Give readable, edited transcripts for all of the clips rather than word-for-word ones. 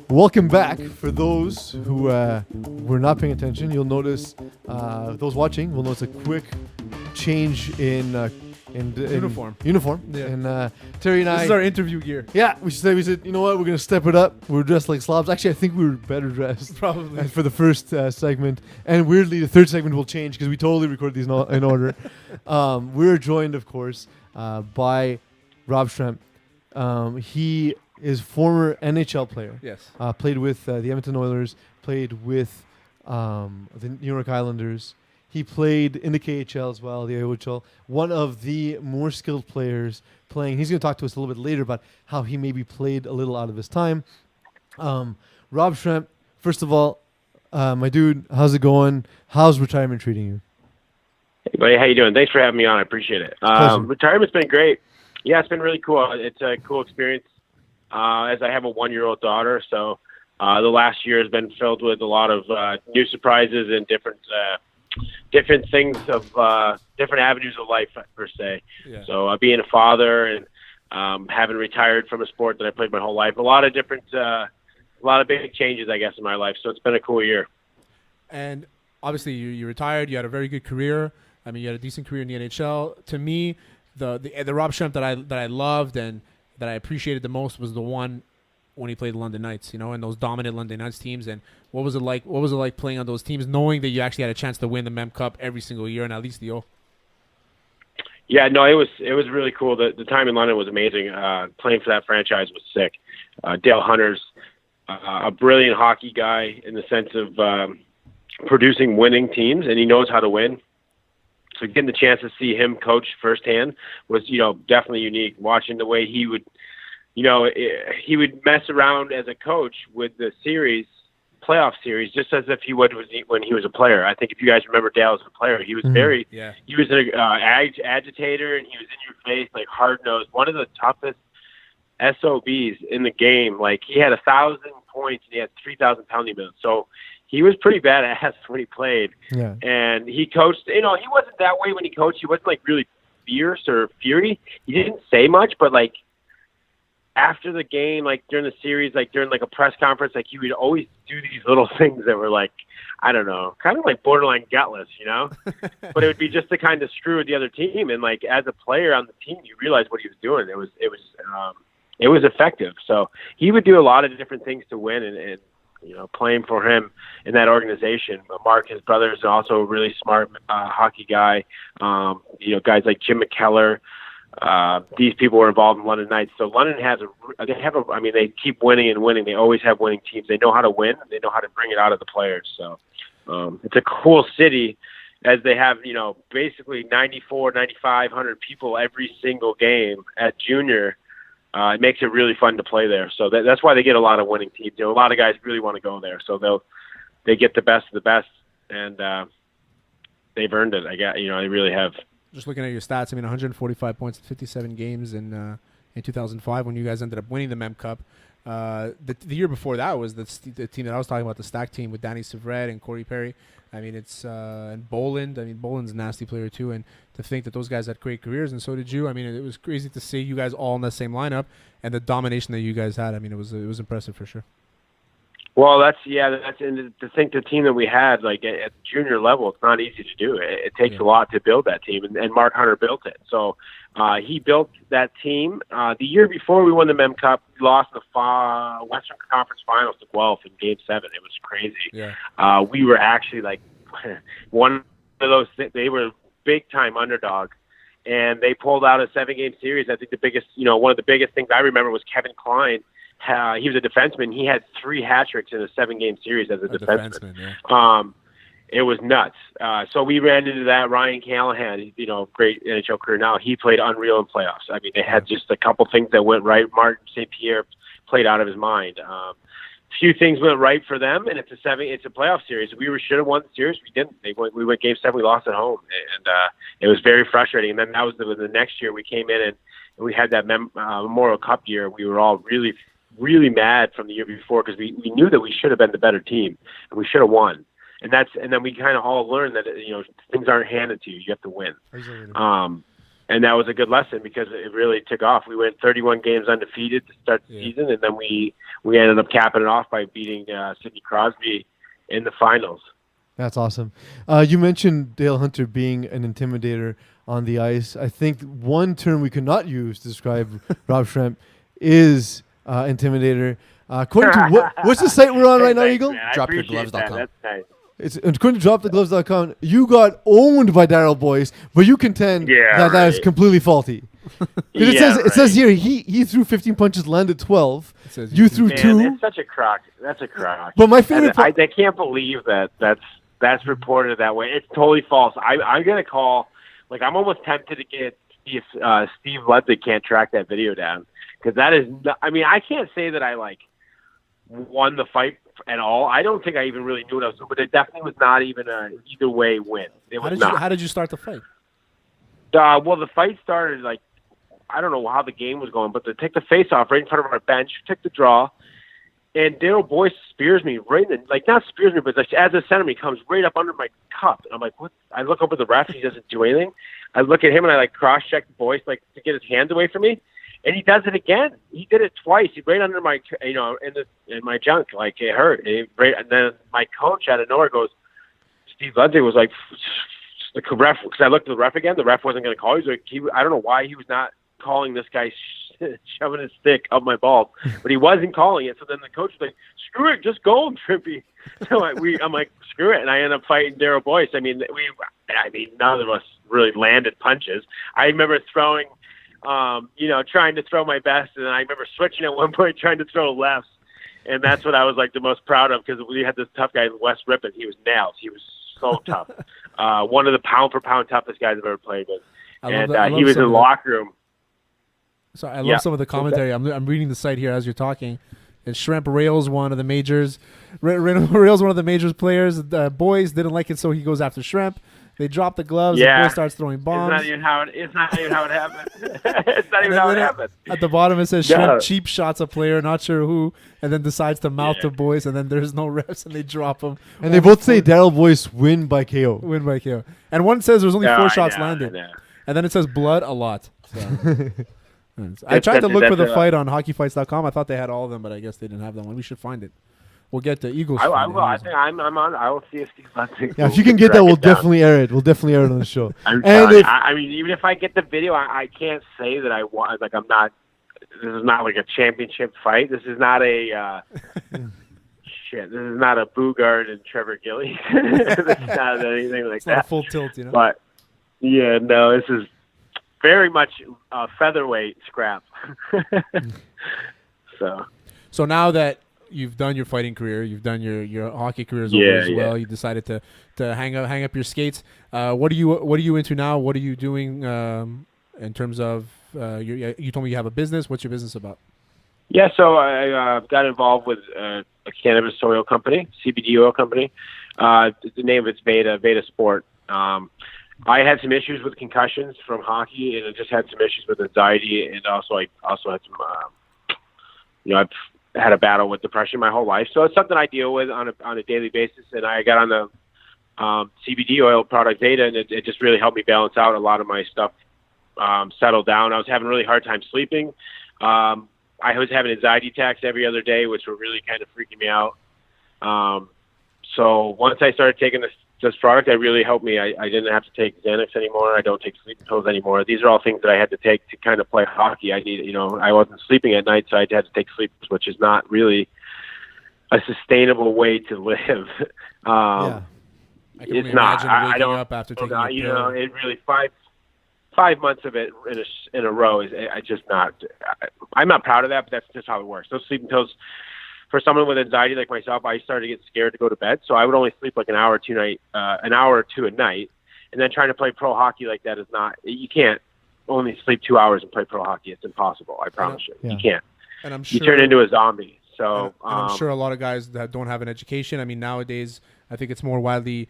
Welcome back. For those who were not paying attention, you'll notice, those watching will notice a quick change in Uniform. Yeah. And Terry and This I... is our interview gear. Yeah, we said, you know what, we're going to step it up. We're dressed like slobs. Actually, I think we were better dressed. Probably. For the first segment. And weirdly, the third segment will change because we totally recorded these in order. We're joined, of course, by Rob Schremp. He is former NHL player. Yes. Played with the Edmonton Oilers. Played with the New York Islanders. He played in the KHL as well, the AHL. One of the more skilled players playing. He's going to talk to us a little bit later about how he maybe played a little out of his time. Rob Schremp, first of all, my dude, how's it going? How's retirement treating you? Hey, buddy, how you doing? Thanks for having me on. I appreciate it. Retirement's been great. Yeah, it's been really cool. It's a cool experience as I have a 1-year-old daughter. So the last year has been filled with a lot of new surprises and different things of different avenues of life, per se. Yeah. So being a father and having retired from a sport that I played my whole life, a lot of big changes, I guess, in my life. So it's been a cool year. And obviously, you retired. You had a very good career. I mean, you had a decent career in the NHL. To me, the Rob Schremp that I loved and that I appreciated the most was the one when he played the London Knights, and those dominant London Knights teams. And what was it like? What was it like playing on those teams, knowing that you actually had a chance to win the Mem Cup every single year and at least the O? Yeah, no, it was really cool. The time in London was amazing. Playing for that franchise was sick. Dale Hunter's a brilliant hockey guy in the sense of producing winning teams, and he knows how to win. So getting the chance to see him coach firsthand was, definitely unique. Watching the way he would, he would mess around as a coach with the playoff series, just as if he would when he was a player. I think if you guys remember Dale as a player, he was he was an agitator, and he was in your face, like hard-nosed. One of the toughest SOBs in the game. Like, he had 1,000 points, and he had 3,000 penalty minutes. So he was pretty badass when he played. Yeah. And he coached, he wasn't that way when he coached. He wasn't, like, really fierce or fury. He didn't say much, but, like, after the game, like, during the series, like, during, like, a press conference, like, he would always do these little things that were, like, I don't know, kind of like borderline gutless, But it would be just to kind of screw with the other team. And, like, as a player on the team, you realize what he was doing. It was effective. So he would do a lot of different things to win, and playing for him in that organization. Mark, his brother, is also a really smart hockey guy. Guys like Jim McKellar. These people were involved in London Knights. So London they keep winning and winning. They always have winning teams. They know how to win. They know how to bring it out of the players. So it's a cool city, as they have, basically 9,500 people every single game at junior. It makes it really fun to play there. So that's why they get a lot of winning teams. A lot of guys really want to go there. So they get the best of the best, and they've earned it. They really have. Just looking at your stats, 145 points in 57 games in 2005 when you guys ended up winning the Mem Cup. The year before that was the team that I was talking about, the Stack team with Danny Sevret and Corey Perry. And Boland. Boland's a nasty player too, and to think that those guys had great careers, and so did you. It was crazy to see you guys all in the same lineup and the domination that you guys had. It was impressive for sure. Well, and to think the team that we had, like, at the junior level, it's not easy to do. It takes a lot to build that team, and Mark Hunter built it. So he built that team. The year before we won the Mem Cup, we lost the Western Conference Finals to Guelph in Game 7. It was crazy. Yeah. We were actually, like, one of those they were big-time underdog, and they pulled out a 7-game series. I think the biggest, one of the biggest things I remember was Kevin Klein. He was a defenseman. He had 3 hat tricks in a 7-game series as a defenseman. Yeah. It was nuts. So we ran into that. Ryan Callahan, great NHL career now. He played unreal in playoffs. They had just a couple things that went right. Martin St. Pierre played out of his mind. Few things went right for them, and it's a playoff series. We should have won the series. We didn't. We went Game 7. We lost at home, and it was very frustrating. And then that was the next year we came in and we had that Memorial Cup year. We were all really, really mad from the year before because we knew that we should have been the better team and we should have won. and then we kind of all learned that things aren't handed to you. You have to win. And that was a good lesson because it really took off. We went 31 games undefeated to start the season, and then we ended up capping it off by beating Sidney Crosby in the finals. That's awesome. You mentioned Dale Hunter being an intimidator on the ice. I think one term we could not use to describe Rob Schremp is intimidator. According to what's the site we're on right now, Eagle? DropYourGloves.com. That's nice. It's according to DropTheGloves.com. You got owned by Daryl Boyce, but you contend that is completely faulty. It says here he threw 15 punches, landed 12. You threw 2. It's such a crock. That's a crock. But my favorite I can't believe that's reported that way. It's totally false. I'm gonna call. Like, I'm almost tempted to get Steve Ludwig can't track that video down, because that is. I mean, I can't say that I won the fight at all. I don't think I even really knew what I was doing, but it definitely was not even a either way win. It was not. How did you start the fight? Well, the fight started I don't know how the game was going, but they took the face off right in front of our bench, took the draw, and Daryl Boyce spears me right in not spears me, but as a center, he comes right up under my cup. And I'm like, what? I look over the ref, and he doesn't do anything. I look at him, and I cross-check Boyce to get his hands away from me. And he does it again. He did it twice. He right under my, in my junk, it hurt. And then my coach out of nowhere goes, Steve Ludwig was like, the ref, because I looked at the ref again. The ref wasn't going to call. I don't know why he was not calling this guy shoving his stick up my balls, but he wasn't calling it. So then the coach was like, screw it, just go, Trippy. So I'm like, screw it. And I end up fighting Daryl Boyce. I mean, none of us really landed punches. I remember throwing, trying to throw my best, and I remember switching at one point, trying to throw lefts, and that's what I was the most proud of, because we had this tough guy, Wes Rippon. He was nails. He was so tough. One of the pound for pound toughest guys I've ever played with. He was in the locker room. So I love some of the commentary. I'm reading the site here as you're talking. And Schremp rails one of the majors. Rails one of the majors players. Boys didn't like it, so he goes after Schremp. They drop the gloves. And Boy starts throwing bombs. It's not even how it happened. It's not even how it happened. At the bottom it says Schremp cheap shots a player, not sure who, and then decides to mouth to Boyce, and then there's no refs, and they drop him. And they both say Daryl Boyce win by KO. Win by KO. And one says there's only 4 shots landed. And then it says blood a lot. So. I tried to look for the fight on hockeyfights.com. I thought they had all of them, but I guess they didn't have that one. We should find it. We'll get the Eagles. I will. I think I'm on. I will see if Steve Ludwig. Yeah, if you can get that, we'll definitely air it. We'll definitely air it on the show. I mean, even if I get the video, I can't say that I want. I'm not. This is not a championship fight. This is not a. Shit. This is not a Bugard and Trevor Gillies. This is not anything like it's that. Not a full tilt, But yeah, no, this is very much featherweight scrap. So now that you've done your fighting career, you've done your hockey career as well. You decided to hang up your skates. What are you into now? What are you doing in terms of you told me you have a business. What's your business about? Yeah, so I got involved with a cannabis oil company, CBD oil company. The name of it's Veda Sport. I had some issues with concussions from hockey, and I just had some issues with anxiety, and also I had some, I've had a battle with depression my whole life. So it's something I deal with on a daily basis, and I got on the CBD oil product Veda, and it just really helped me balance out a lot of my stuff, settle down. I was having a really hard time sleeping. I was having anxiety attacks every other day, which were really kind of freaking me out. So once I started taking this product, it really helped me. I didn't have to take Xanax anymore. I don't take sleeping pills anymore. These are all things that I had to take to kind of play hockey. I wasn't sleeping at night, so I had to take sleep, which is not really a sustainable way to live. It's not. I don't. Up after taking a pill. It really 5 months of it in a row is just not. I'm not proud of that, but that's just how it works. Those sleeping pills. For someone with anxiety like myself, I started to get scared to go to bed, so I would only sleep like an hour or two a night, and then trying to play pro hockey like that is not. You can't only sleep 2 hours and play pro hockey. It's impossible. I promise you. You can't. And I'm sure you turn into a zombie. So and I'm sure a lot of guys that don't have an education. I mean, nowadays I think it's more widely,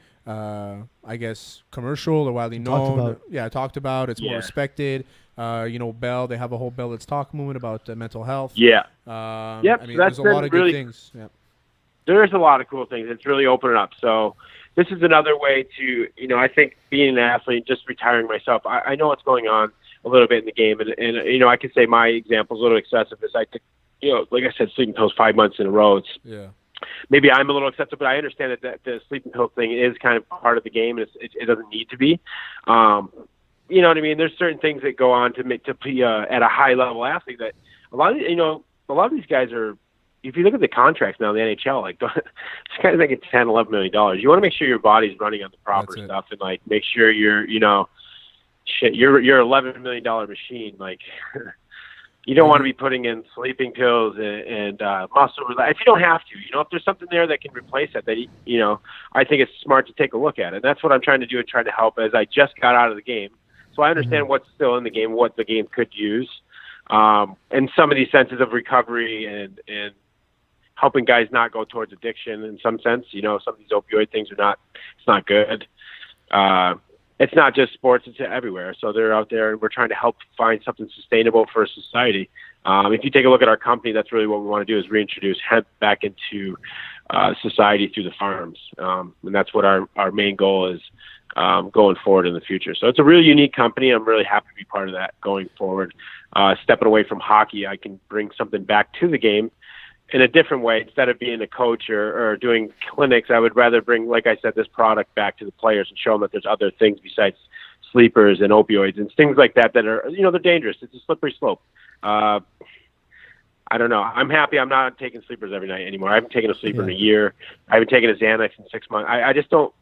commercial or widely known. Talked about. It's more respected. Bell, they have a whole Bell Let's Talk movement about mental health. Yeah. I mean, there's a lot of really good things. Yeah. There's a lot of cool things. It's really opening up. So this is another way to, I think being an athlete, just retiring myself, I know what's going on a little bit in the game. And I can say my example is a little excessive. Is I took, like I said, sleeping pills 5 months in a row. Maybe I'm a little excessive, but I understand that the sleeping pill thing is kind of part of the game, and it doesn't need to be. You know what I mean? There's certain things that go on to be at a high level athlete that a lot of these guys are. If you look at the contracts now in the NHL, like this guy's making $10, $11 million. You want to make sure your body's running on the proper stuff, and like make sure you're you're $11 million machine. Like you don't want to be putting in sleeping pills and muscle. If you don't have to, if there's something there that can replace that, I think it's smart to take a look at it. And that's what I'm trying to do and trying to help as I just got out of the game. So I understand what's still in the game, what the game could use, and some of these senses of recovery and helping guys not go towards addiction in some sense. Some of these opioid things it's not good. It's not just sports, it's everywhere. So they're out there and we're trying to help find something sustainable for society. If you take a look at our company, that's really what we want to do is reintroduce hemp back into society through the farms. And that's what our main goal is going forward in the future. So it's a really unique company. I'm really happy to be part of that going forward. Stepping away from hockey, I can bring something back to the game in a different way. Instead of being a coach or doing clinics, I would rather bring, like I said, this product back to the players and show them that there's other things besides sleepers and opioids and things like that are, they're dangerous. It's a slippery slope. I don't know. I'm happy I'm not taking sleepers every night anymore. I haven't taken a sleeper in a year. I haven't taken a Xanax in 6 months. I just don't.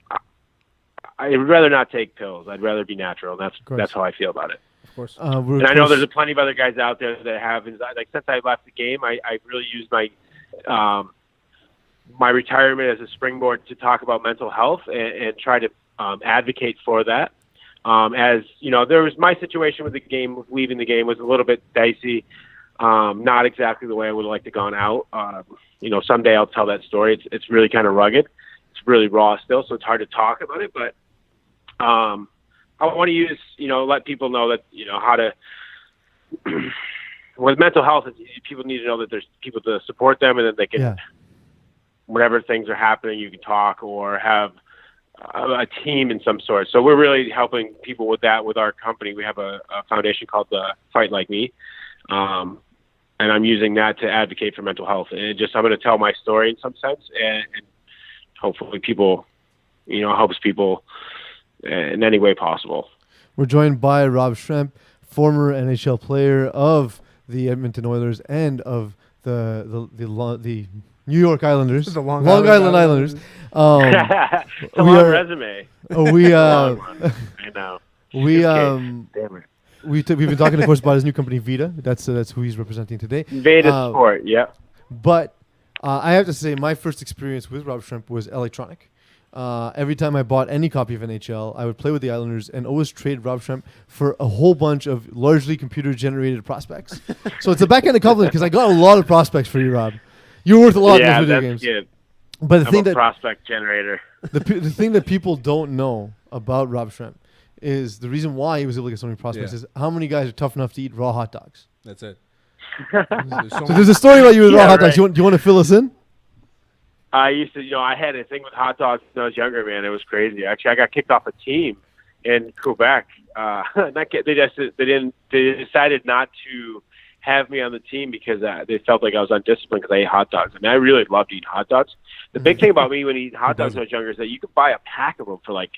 I would rather not take pills. I'd rather be natural. And that's how I feel about it. Of course. And I know there's plenty of other guys out there that have. Like since I left the game, I really used my my retirement as a springboard to talk about mental health and try to advocate for that. As there was my situation with the game, leaving the game was a little bit dicey. Not exactly the way I would have liked to gone out. Someday I'll tell that story. It's really kind of rugged. It's really raw still, so it's hard to talk about it. But I want to use, let people know that, how to, with mental health, people need to know that there's people to support them and that they can, whatever things are happening, you can talk or have a team in some sort. So we're really helping people with that with our company. We have a foundation called the Fight Like Me. And I'm using that to advocate for mental health. And I'm going to tell my story in some sense and hopefully people, helps people in any way possible. We're joined by Rob Schremp, former NHL player of the Edmonton Oilers and of the New York Islanders, the Long Island Islanders. It's a long resume. I know. Damn it. We've been talking, of course, about his new company, Vita. That's who he's representing today. Vita Sport, yeah. But I have to say, my first experience with Rob Schremp was electronic. Every time I bought any copy of NHL, I would play with the Islanders and always trade Rob Schremp for a whole bunch of largely computer-generated prospects. So it's a backhand compliment because I got a lot of prospects for you, Rob. You're worth a lot in those video games. Good. But I'm a prospect generator. The thing that people don't know about Rob Schremp is the reason why he was able to get so many prospects is how many guys are tough enough to eat raw hot dogs. That's it. So there's a story about you with raw hot dogs. Do you want to fill us in? I used to, I had a thing with hot dogs when I was younger, man. It was crazy. Actually, I got kicked off a team in Quebec. They decided not to have me on the team because they felt like I was undisciplined because I ate hot dogs. I mean, I really loved eating hot dogs. The big thing about me when eating hot dogs when I was younger is that you could buy a pack of them for like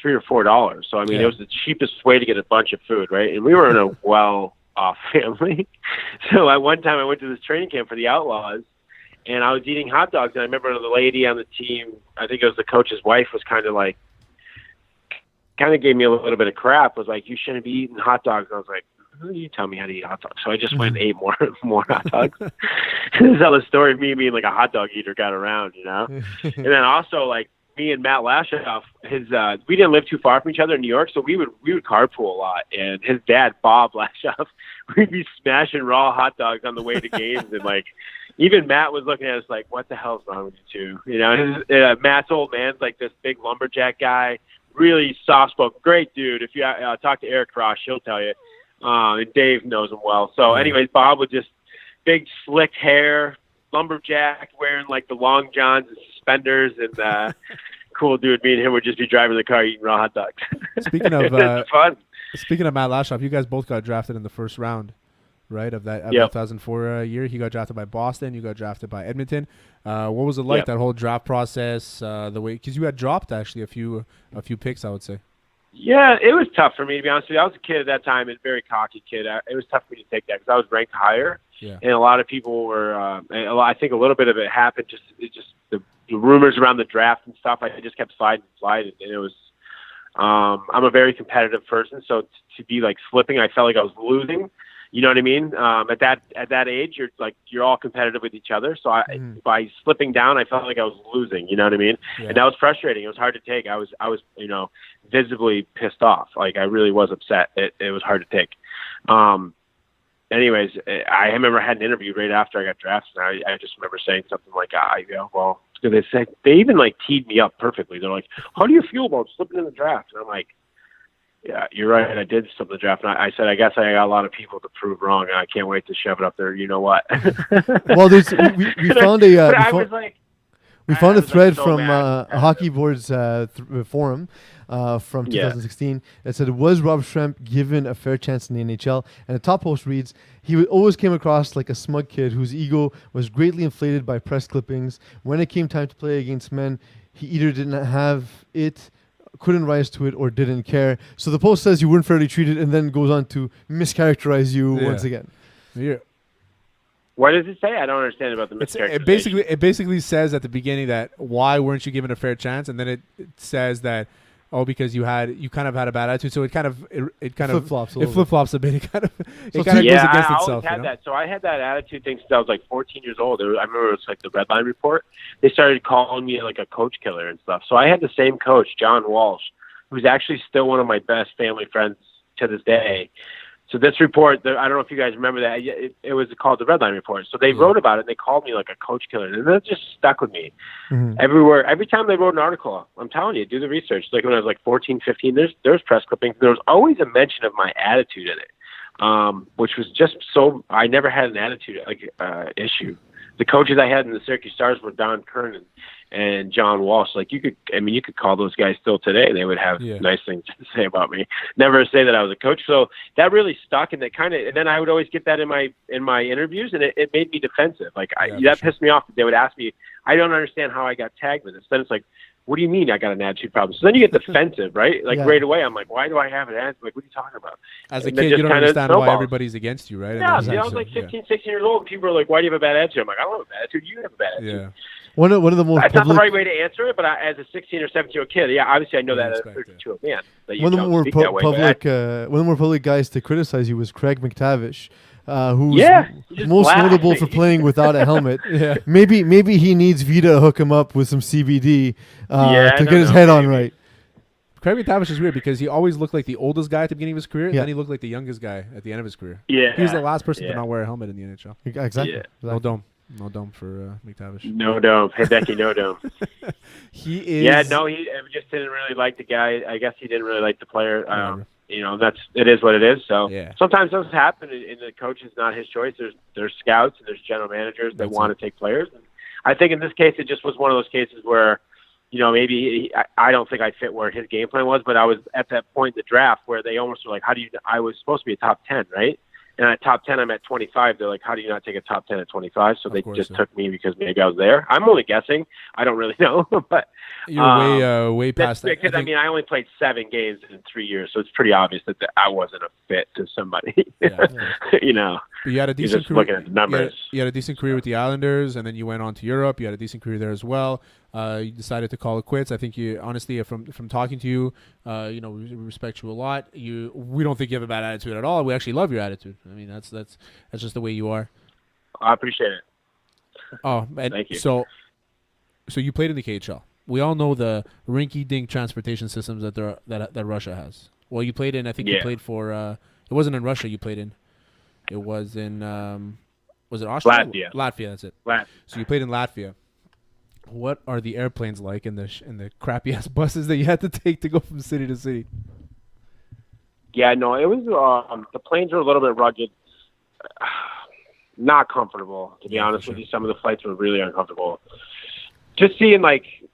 $3 or $4. So, I mean, it was the cheapest way to get a bunch of food, right? And we were in a well-off family. So at one time I went to this training camp for the Outlaws, and I was eating hot dogs. And I remember the lady on the team, I think it was the coach's wife, was kind of gave me a little bit of crap, was like, you shouldn't be eating hot dogs. And I was like, who do you tell me how to eat hot dogs? So I just went and ate more hot dogs. This is how the story of me being like a hot dog eater got around, And then also, like, me and Matt Lashoff, we didn't live too far from each other in New York, so we would carpool a lot. And his dad, Bob Lashoff, we'd be smashing raw hot dogs on the way to games, and like even Matt was looking at us like, "What the hell's wrong with you two?" Matt's old man's like this big lumberjack guy, really soft spoken, great dude. If you talk to Eric Ross, he'll tell you. And Dave knows him well. So, anyways, Bob would just big slick hair, lumberjack, wearing like the long johns and suspenders, and cool dude. Me and him would just be driving the car eating raw hot dogs. Speaking of it's fun. Speaking of Matt Lashoff, you guys both got drafted in the first round, right? Of that 2004 year. He got drafted by Boston. You got drafted by Edmonton. What was it like, that whole draft process? The way, because you had dropped actually a few picks, I would say. Yeah, it was tough for me, to be honest with you. I was a kid at that time, and a very cocky kid. It was tough for me to take that because I was ranked higher. Yeah. And a lot of people were, I think a little bit of it happened, just the rumors around the draft and stuff. I just kept sliding, and it was, I'm a very competitive person, so to be like slipping, I felt like I was losing. You know what I mean? At that age, you're all competitive with each other. So by slipping down, I felt like I was losing. You know what I mean? Yeah. And that was frustrating. It was hard to take. I was visibly pissed off. Like I really was upset. It was hard to take. Anyways, I remember I had an interview right after I got drafted. And I just remember saying something like, well, because they even like teed me up perfectly. They're like, how do you feel about slipping in the draft? And I'm like, yeah, you're right. I did slip the draft. And I said, I guess I got a lot of people to prove wrong. And I can't wait to shove it up there. You know what? Well, we found a we found a thread from a Hockey Board's forum from 2016 that said, was Rob Schremp given a fair chance in the NHL? And the top post reads, he always came across like a smug kid whose ego was greatly inflated by press clippings. When it came time to play against men, he either didn't have it, couldn't rise to it, or didn't care. So the post says you weren't fairly treated, and then goes on to mischaracterize you once again. Yeah. What does it say? I don't understand about the mischaracterization. It basically says at the beginning that why weren't you given a fair chance, and then it says that because you kind of had a bad attitude. So it kind of flip flops a bit. It kind of goes against I itself. always had that. So I had that attitude thing since I was like 14 years old. I remember it was like the Red Line Report. They started calling me like a coach killer and stuff. So I had the same coach, John Walsh, who's actually still one of my best family friends to this day. So this report, I don't know if you guys remember that. It was called the Red Line Report. So they wrote about it, and they called me like a coach killer. And that just stuck with me. Everywhere. Every time they wrote an article, I'm telling you, do the research. Like when I was like 14, 15, there's press clippings. There was always a mention of my attitude in it, which was just so – I never had an attitude issue. The coaches I had in the Syracuse Stars were Don Kernan and John Walsh. Like you could call those guys still today. They would have nice things to say about me. Never say that I was a coach. So that really stuck, and and then I would always get that in my interviews, and it made me defensive. Like that pissed me off. They would ask me, I don't understand how I got tagged with this. Then it's like, what do you mean I got an attitude problem? So then you get defensive, right? Like right away, I'm like, why do I have an attitude? Like, what are you talking about? As a kid, you don't understand why everybody's against you, right? Yeah, I was like 15, 16 years old. People are like, why do you have a bad attitude? I'm like, I don't have a bad attitude. You have a bad attitude. Yeah. One of the most That's not the right way to answer it, but as a 16 or 17-year-old kid, obviously I know that as a 32-year-old man. One of the more public guys to criticize you was Craig McTavish. Who's most notable for playing without a helmet. Maybe he needs Vita to hook him up with some CBD to get his head on right. Craig McTavish is weird because he always looked like the oldest guy at the beginning of his career, and then he looked like the youngest guy at the end of his career. Yeah, he was the last person to not wear a helmet in the NHL. Exactly. No dome for McTavish. No dome. Hey Becky, no dome. He is. Yeah, no, he just didn't really like the guy. I guess he didn't really like the player. It is what it is. So sometimes those happen, and the coach is not his choice. There's scouts and there's general managers that want to take players. And I think in this case, it just was one of those cases where, maybe I don't think I fit where his game plan was, but I was at that point in the draft where they almost were like, I was supposed to be a top 10, right? And at top 10, I'm at 25. They're like, how do you not take a top 10 at 25? So they took me because maybe I was there. I'm only guessing. I don't really know. But you're way past that. Because, I only played 7 games in 3 years. So it's pretty obvious that I wasn't a fit to somebody. But you had a decent career. Looking at the numbers. You had a decent career with the Islanders, and then you went on to Europe. You had a decent career there as well. You decided to call it quits. I think you, honestly, from talking to you, we respect you a lot. We don't think you have a bad attitude at all. We actually love your attitude. I mean, that's just the way you are. I appreciate it. Oh, and thank you. So you played in the KHL. We all know the rinky-dink transportation systems that Russia has. Well, you played in. I think you played for. It wasn't in Russia. You played in. It was in. Was it Austria? Latvia. Latvia. That's it. So you played in Latvia. What are the airplanes like in the crappy ass buses that you had to take to go from city to city? Yeah, no, it was the planes were a little bit rugged, not comfortable. To be honest with you, some of the flights were really uncomfortable. Just seeing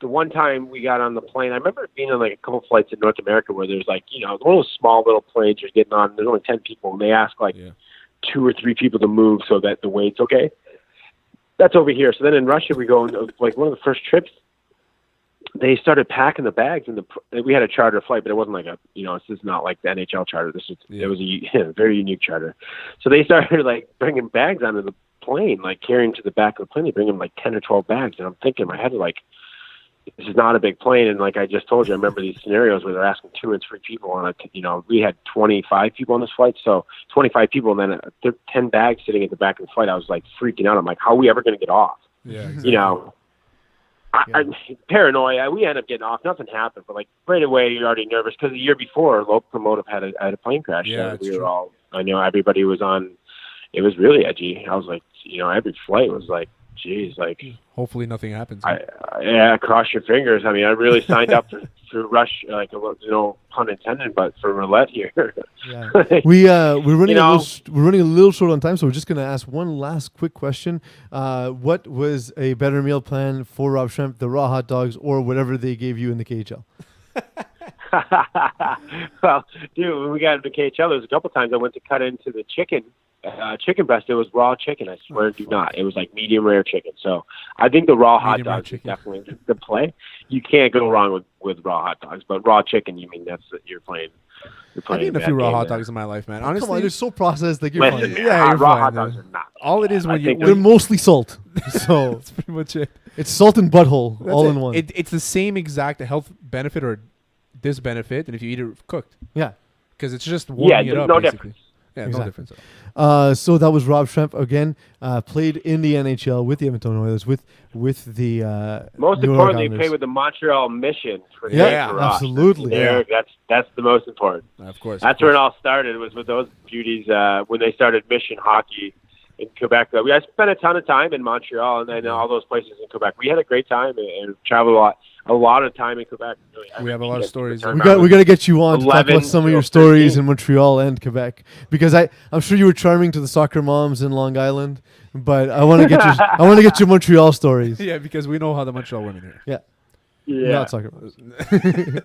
the one time we got on the plane, I remember being on like a couple flights in North America where there's like, one of those small little planes you're getting on. There's only 10 people, and they ask like 2 or 3 people to move so that the weight's okay. That's over here. So then in Russia, we go on like one of the first trips. They started packing the bags, and we had a charter flight, but it wasn't like this is not like the NHL charter. It was a very unique charter. So they started like bringing bags onto the plane, like carrying to the back of the plane. They bring them like 10 or 12 bags, and I'm thinking in my head like, this is not a big plane. And like I just told you, I remember these scenarios where they're asking 2 and 3 people on it. We had 25 people on this flight, so 25 people, and then 10 bags sitting at the back of the flight. I was like freaking out. I'm like, how are we ever going to get off? Yeah, exactly. I'm paranoid. We end up getting off. Nothing happened, but like right away, you're already nervous because the year before, Locomotive had a plane crash. Yeah, we were all. I know everybody was on. It was really edgy. I was like, every flight was like, geez, like. Hopefully nothing happens. Cross your fingers. I mean, I really signed up for rush, like pun intended, but for roulette here. Yeah. We're running we're running a little short on time, so we're just gonna ask one last quick question. What was a better meal plan for Rob Schremp, the raw hot dogs or whatever they gave you in the KHL? Well, dude, when we got into KHL, there was a couple times I went to cut into the chicken breast. It was raw chicken. I swear to not. It was like medium rare chicken. So I think the raw hot dogs is definitely the play. You can't go wrong with raw hot dogs. But raw chicken, you're playing. I've eaten a few raw hot dogs in my life, man. Honestly, come on, they're so processed. Like you're fine. Yeah, you're raw fine, hot dogs are not. All it is they're mostly salt. So that's pretty much it. It's salt and butthole all in one. It's the same exact health benefit or disbenefit, and if you eat it cooked. Yeah, because it's just warming it up. No basically. difference. Yeah, exactly. No difference. So that was Rob Schremp again. Played in the NHL with the Edmonton Oilers with the. Most importantly, he played with the Montreal Mission. Absolutely. That's the most important. Of course. That's where it all started. Was with those beauties when they started Mission hockey in Quebec. I spent a ton of time in Montreal and then all those places in Quebec. We had a great time and traveled a lot of time in Quebec. Really, we have a lot of stories. We got to get you on to talk about some of your stories in Montreal and Quebec, because I'm sure you were charming to the soccer moms in Long Island, but I want to get your Montreal stories. Yeah, because we know how the Montreal women are. Yeah. Yeah. Not soccer moms.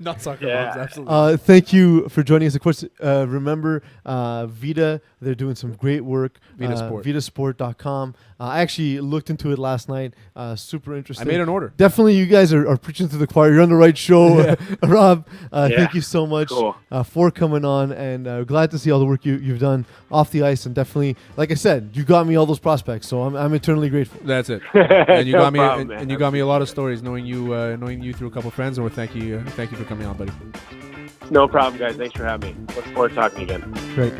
Not soccer moms, absolutely. Thank you for joining us. Of course, remember Vita, they're doing some great work. Vitasport. Vitasport.com. I actually looked into it last night. Super interesting. I made an order. Definitely, you guys are preaching to the choir. You're on the right show. Rob, thank you so much for coming on, and glad to see all the work you've done off the ice. And definitely, like I said, you got me all those prospects, so I'm eternally grateful. That's it. And you got me, problem, and you got me a lot of stories, knowing you through a couple of friends, and thank you for coming on, buddy. No problem, guys. Thanks for having me. Look forward to talking again. Great.